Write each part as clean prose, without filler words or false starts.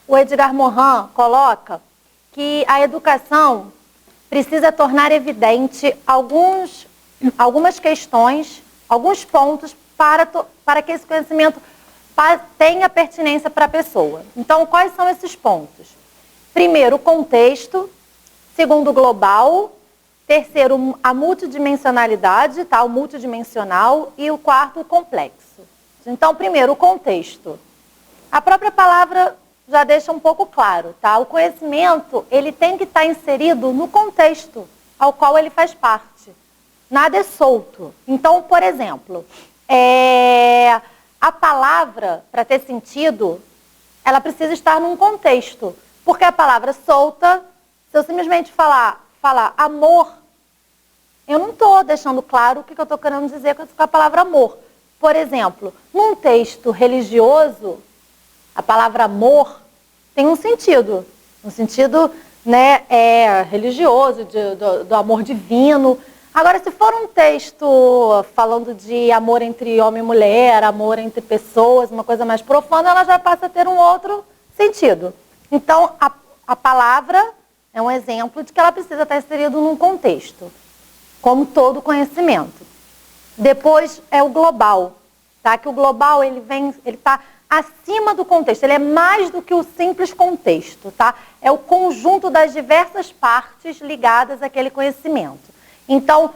o Edgar Morin coloca que a educação precisa tornar evidente algumas questões, alguns pontos para que esse conhecimento tenha pertinência para a pessoa. Então, quais são esses pontos? Primeiro, o contexto. Segundo, o global. Terceiro, a multidimensionalidade, tá? O multidimensional. E o quarto, o complexo. Então, primeiro, o contexto. A própria palavra já deixa um pouco claro, tá? O conhecimento, ele tem que estar inserido no contexto ao qual ele faz parte. Nada é solto. Então, por exemplo, a palavra, para ter sentido, ela precisa estar num contexto. Porque a palavra solta, se eu simplesmente falar amor, eu não estou deixando claro o que eu estou querendo dizer com a palavra amor. Por exemplo, num texto religioso, a palavra amor tem um sentido né, religioso, do amor divino. Agora, se for um texto falando de amor entre homem e mulher, amor entre pessoas, uma coisa mais profunda, ela já passa a ter um outro sentido. Então, a palavra é um exemplo de que ela precisa estar inserida num contexto, como todo conhecimento. Depois é o global, tá? Que o global ele está acima do contexto, ele é mais do que o simples contexto, tá? É o conjunto das diversas partes ligadas àquele conhecimento. Então,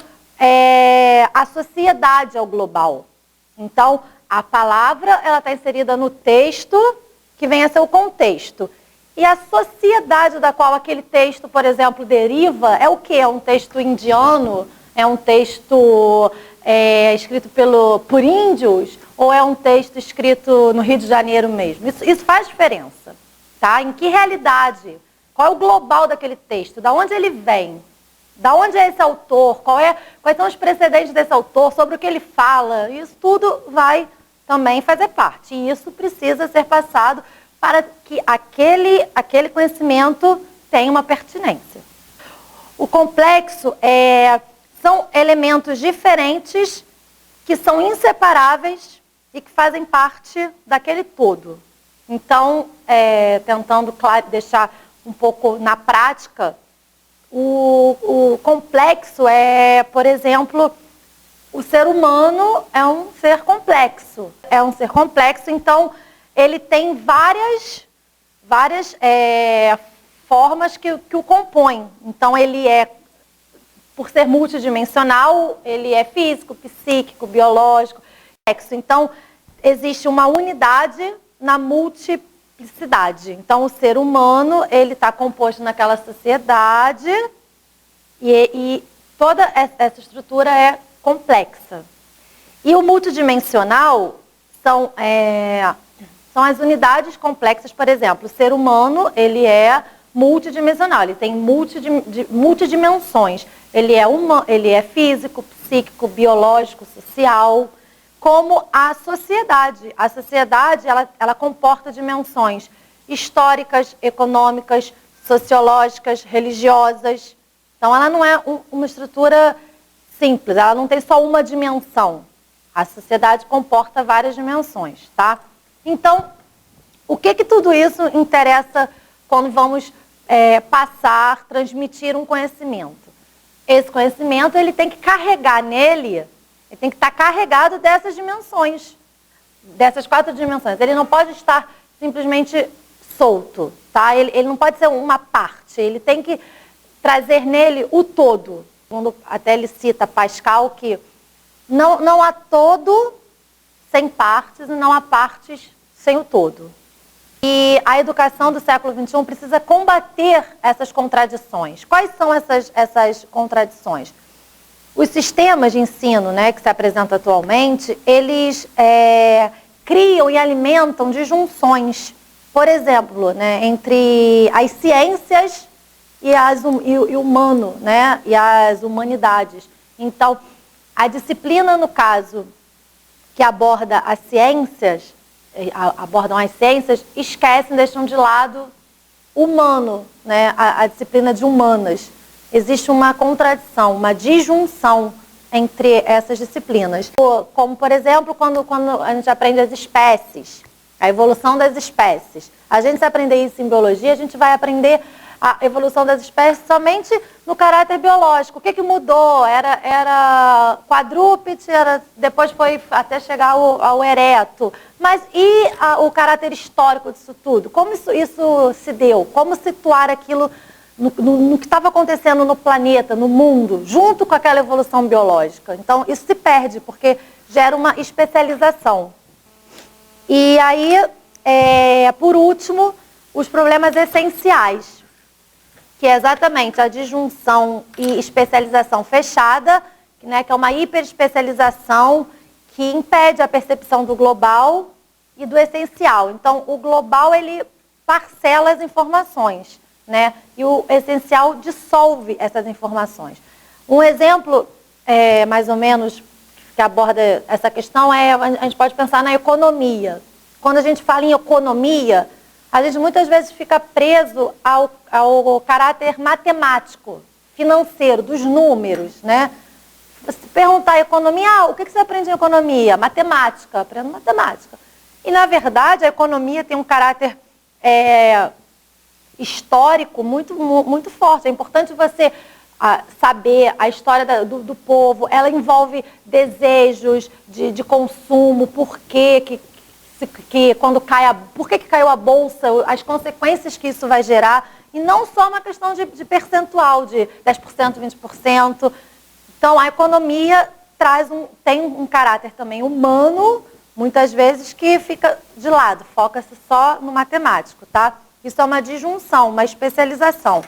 a sociedade é o global. Então, a palavra ela está inserida no texto, que vem a ser o contexto. E a sociedade da qual aquele texto, por exemplo, deriva, é o quê? É um texto indiano? É um texto escrito por índios? Ou é um texto escrito no Rio de Janeiro mesmo? Isso faz diferença, tá? Em que realidade? Qual é o global daquele texto? Da onde ele vem? Da onde é esse autor? Quais são os precedentes desse autor? Sobre o que ele fala? Isso tudo vai também fazer parte. E isso precisa ser passado para que aquele conhecimento tenha uma pertinência. O complexo são elementos diferentes que são inseparáveis e que fazem parte daquele todo. Então, tentando deixar um pouco na prática, o complexo por exemplo, o ser humano é um ser complexo. É um ser complexo, então ele tem várias formas que o compõem. Então ele por ser multidimensional, ele é físico, psíquico, biológico. Então existe uma unidade na multiplicidade. Então o ser humano ele está composto naquela sociedade e toda essa estrutura é complexa. E o multidimensional são as unidades complexas. Por exemplo, o ser humano ele é multidimensional, ele tem multidimensões. Ele é físico, psíquico, biológico, social, como a sociedade. A sociedade ela comporta dimensões históricas, econômicas, sociológicas, religiosas. Então ela não é uma estrutura simples, ela não tem só uma dimensão. A sociedade comporta várias dimensões, tá? Então, o que tudo isso interessa quando vamos transmitir um conhecimento? Esse conhecimento ele tem que carregar nele, ele tem que estar carregado dessas dimensões, dessas 4 dimensões. Ele não pode estar simplesmente solto, tá? Ele não pode ser uma parte, ele tem que trazer nele o todo. Até ele cita Pascal que não há todo sem partes e não há partes sem o todo. E a educação do século XXI precisa combater essas contradições. Quais são essas contradições? Os sistemas de ensino, né, que se apresentam atualmente, eles criam e alimentam disjunções. Por exemplo, né, entre as ciências e o humano, né, e as humanidades. Então, a disciplina, no caso, que abordam as ciências, esquecem, deixam de lado o humano, né, a disciplina de humanas. Existe uma contradição, uma disjunção entre essas disciplinas. Como, por exemplo, quando a gente aprende as espécies. a evolução das espécies. A gente, se aprender isso em biologia, a gente vai aprender a evolução das espécies somente no caráter biológico. O que mudou? Era quadrúpede, depois foi até chegar ao ereto. Mas e o caráter histórico disso tudo? Como isso se deu? Como situar aquilo no que estava acontecendo no planeta, no mundo, junto com aquela evolução biológica? Então, isso se perde, porque gera uma especialização. E aí, por último, os problemas essenciais, que é exatamente a disjunção e especialização fechada, né, que é uma hiperespecialização que impede a percepção do global e do essencial. Então, o global, ele parcela as informações, né, e o essencial dissolve essas informações. Um exemplo, mais ou menos, que aborda essa questão a gente pode pensar na economia. Quando a gente fala em economia, a gente muitas vezes fica preso ao caráter matemático, financeiro, dos números, né? Se perguntar economia, o que você aprende em economia? Matemática, aprendo matemática. E, na verdade, a economia tem um caráter histórico muito forte. É importante você saber a história do povo. Ela envolve desejos de consumo, por que quando por que caiu a bolsa, as consequências que isso vai gerar, e não só uma questão de percentual, de 10%, 20%. Então, a economia tem um caráter também humano, muitas vezes, que fica de lado, foca-se só no matemático, tá? Isso é uma disjunção, uma especialização.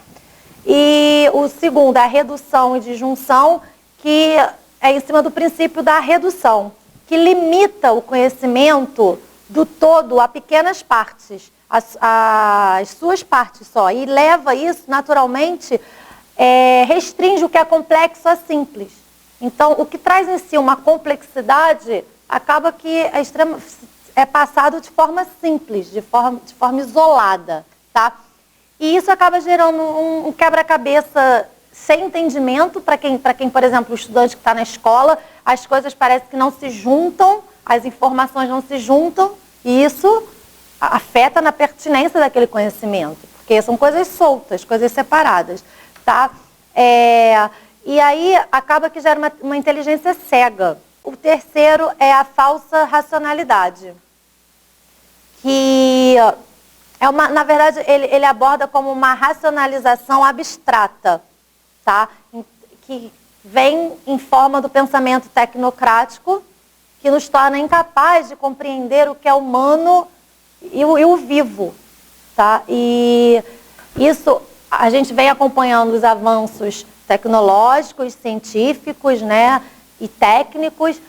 E o segundo é a redução e disjunção, que é em cima do princípio da redução, que limita o conhecimento do todo a pequenas partes, as suas partes só, e leva isso, naturalmente, restringe o que é complexo a simples. Então, o que traz em si uma complexidade, acaba que é passado de forma simples, de forma isolada, tá? E isso acaba gerando um quebra-cabeça sem entendimento para quem, por exemplo, o estudante que está na escola, as coisas parecem que não se juntam, as informações não se juntam, e isso afeta na pertinência daquele conhecimento, porque são coisas soltas, coisas separadas, tá? E aí acaba que gera uma inteligência cega. O terceiro é a falsa racionalidade, que na verdade, ele aborda como uma racionalização abstrata, tá? Que vem em forma do pensamento tecnocrático, que nos torna incapazes de compreender o que é humano e o vivo, tá? E isso, a gente vem acompanhando os avanços tecnológicos, científicos, né, e técnicos,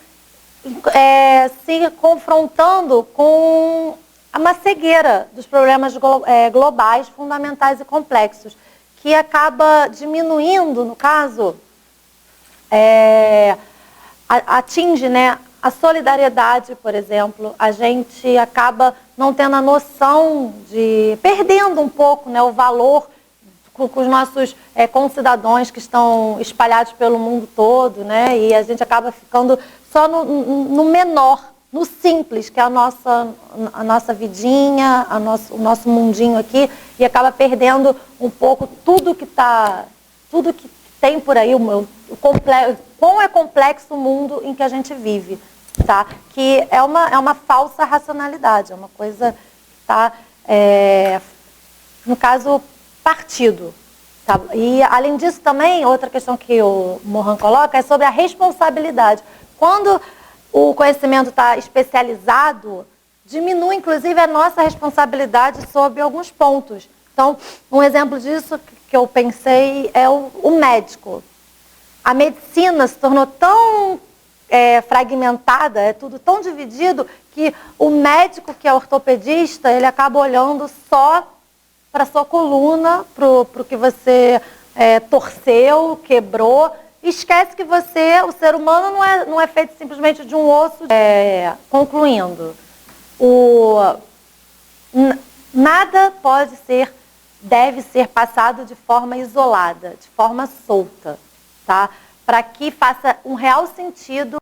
se confrontando com uma cegueira dos problemas globais, fundamentais e complexos, que acaba diminuindo, no caso, atinge, né, a solidariedade, por exemplo. A gente acaba não tendo a noção perdendo um pouco, né, o valor com os nossos concidadãos que estão espalhados pelo mundo todo, né, e a gente acaba ficando só no menor, no simples, que é a nossa vidinha, o nosso mundinho aqui, e acaba perdendo um pouco tudo que tem por aí, quão é complexo o mundo em que a gente vive, tá? Que é uma falsa racionalidade, é uma coisa que está, no caso, partido. Tá? E, além disso, também, outra questão que o Mohan coloca é sobre a responsabilidade. Quando o conhecimento está especializado, diminui, inclusive, a nossa responsabilidade sobre alguns pontos. Então, um exemplo disso que eu pensei é o médico. A medicina se tornou tão fragmentada, é tudo tão dividido, que o médico que é ortopedista, ele acaba olhando só para a sua coluna, para o que você torceu, quebrou, e esquece que o ser humano não é feito simplesmente de um osso. Concluindo, nada deve ser passado de forma isolada, de forma solta, tá? Para que faça um real sentido